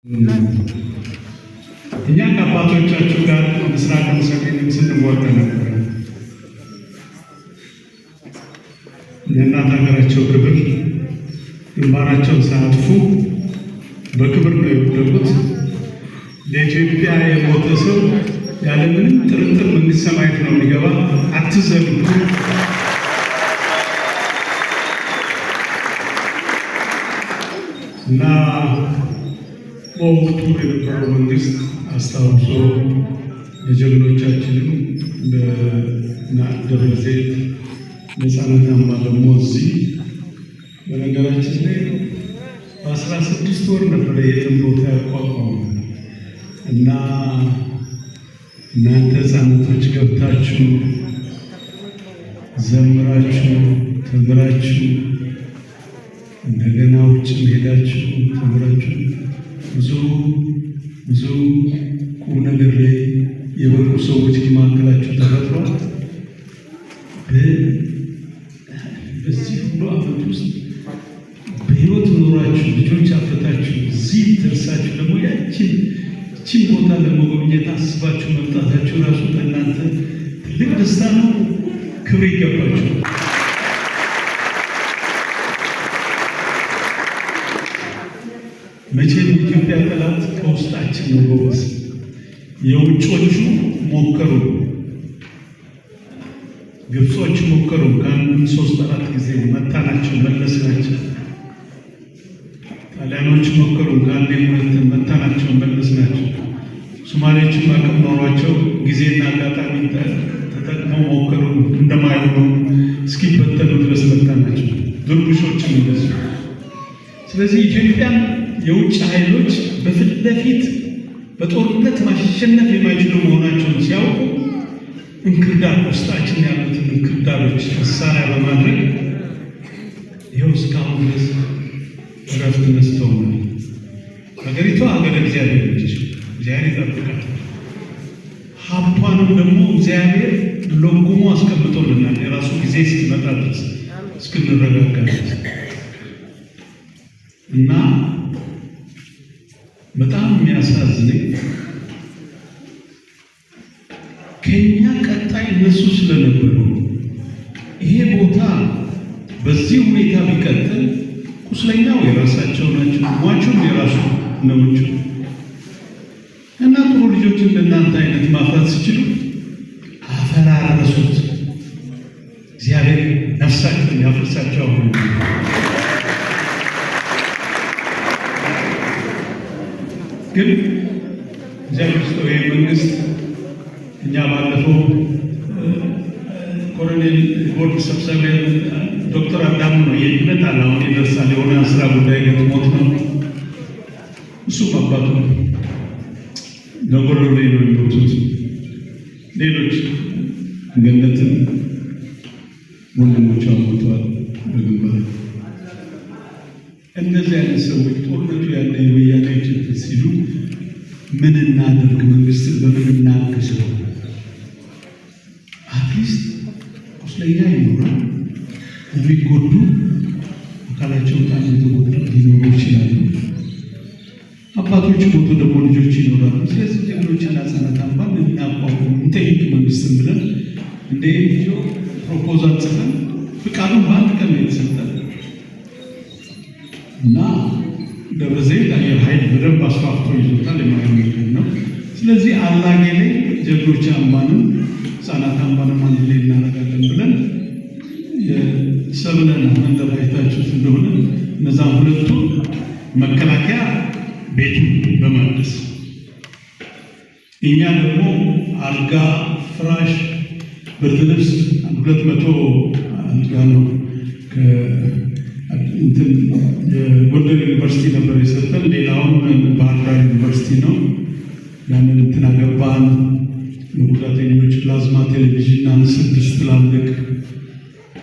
እኛ ከአባቶቻቸው ጋር ምስራቅ ሰሜንም ስንዋጋ ነበር። የእናት ሀገራቸው ክብር ግንባራቸውን ሳያጥፉ በክብር ነው የወደቁት። ለኢትዮጵያ የሞተ ሰው ያለምንም ጥርጥር መንግስተ ሰማያት ነው የሚገባ። አትዘንጉ። እና በወቅቱ የነበረው መንግስት አስታውሶ የጀግኖቻችንም በደብረ ዘይት ነፃነት አምባ ደግሞ እዚህ በነገራችን ላይ በ16 ወር ነበረ ይህን ቦታ ያቋቋሙ እና እናንተ ህፃናቶች ገብታችሁ ዘምራችሁ ተምራችሁ እንደገና ውጭ ሄዳችሁ ተምራችሁ ብዙ ቁም ነገር ላይ የበቁ ሰዎች መካከላችሁ ተፈጥሯል። በዚህ ሁሉ ዓመት ውስጥ በህይወት ኖራችሁ ልጆች አፍርታችሁ እዚህ ደርሳችሁ ደግሞ ያችን ቦታ ለመጎብኘት አስባችሁ መምጣታችሁ ራሱ ለእናንተ ትልቅ ደስታ ነው። ክብር ይገባችሁ። መቼም የኢትዮጵያ ጠላት ከውስጣችን ነው ጎበዝ። የውጮቹ ሞከሩ፣ ግብጾቹ ሞከሩ። ከአንድ 3-4 ጊዜ መታናቸው፣ መለስናቸው። ጣሊያኖቹ ሞከሩ፣ ከአንድ 2 መታናቸው፣ መለስናቸው። ሶማሌዎችም አቅም ኖሯቸው ጊዜና አጋጣሚ ተጠቅመው ሞከሩ፣ እንደማይሆኑ እስኪበተኑ ድረስ መታናቸው። ድርቡሾችም እንደዚሁ። ስለዚህ ኢትዮጵያን የውጭ ኃይሎች በፊት ለፊት በጦርነት ማሸነፍ የማይችሉ መሆናቸውን ሲያውቁ እንክርዳድ ውስጣችን ያሉትን እንክርዳዶች መሳሪያ በማድረግ ይኸው እስካሁን ድረስ እረፍት ነስተውናል። ሀገሪቷ ሀገረ እግዚአብሔር ነች። እግዚአብሔር ይጠብቃል። ሀብቷንም ደግሞ እግዚአብሔር ለጉሞ አስቀምጦልናል። የራሱ ጊዜ እስኪመጣ ድረስ እስክንረጋጋ ድረስ እና በጣም የሚያሳዝነኝ ከኛ ቀጣይ እነሱ ስለነበሩ ይሄ ቦታ በዚህ ሁኔታ ቢቀጥል ቁስለኛው የራሳቸው ናቸው፣ ሟቹም የራሱ ነው እና ጥሩ ልጆች እንደናንተ አይነት ማፍራት ሲችሉ አፈራረሱት። እግዚአብሔር ነፍሳቸውን ያፍርሳቸው። ግን እግዚአብሔር ውስጥ ይህ መንግስት እኛ ባለፈው ኮሎኔል ቦርድ ሰብሳቢ ዶክተር አዳሙ ነው ይመጣል። አሁን ይደርሳል። የሆነ ስራ ጉዳይ ገጥሞት ነው። እሱም አባቱ ለጎሎ ላይ ነው የሚሞቱት። ሌሎች ገነትም ወንድሞቿ ሞተዋል በግንባር። እንደዚህ አይነት ሰዎች ጦርነቱ ያለ የወያኔ ችግር ሲሉ ምን እናደርግ? መንግስትን በምን እናግዘው? አትሊስት ቁስለኛ ይኖራል። የሚጎዱ አካላቸው በጣም የተጎዱ ሊኖሩ ይችላሉ። አባቶች ሞቶ ደግሞ ልጆች ይኖራሉ። ስለዚህ ጀግኖችና ህፃናት አምባን እናቋቁም እንጠይቅ መንግስትን ብለን እንደ ቪዲዮ ፕሮፖዛል ጽፈን ፍቃዱን በአንድ ቀን ነው የተሰጠን እና ደብረ ዘይት አየር ኃይል በደንብ አስፋፍቶ ይዞታል። የማይሆን ነው። ስለዚህ አላጌ ላይ ጀግኖች አምባንም ህፃናት አምባንም አንድ ላይ እናደርጋለን ብለን የሰብለን መንደር አይታችሁት እንደሆነ እነዛም ሁለቱ መከላከያ ቤቱን በማደስ እኛ ደግሞ አልጋ፣ ፍራሽ፣ ብርድ ልብስ 200 አልጋ ነው የጎንደር ዩኒቨርሲቲ ነበር የሰጠን። ሌላውን ባህር ዳር ዩኒቨርሲቲ ነው። ያንን እንትን አገባን። የጉዳተኞች ፕላዝማ ቴሌቪዥን 6 ትላልቅ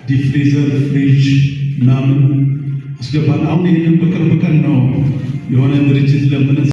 ዲፍሪዘር ፍሪጅ ምናምን አስገባን። አሁን ይህንን በቅርብ ቀን ነው የሆነ ድርጅት ለምን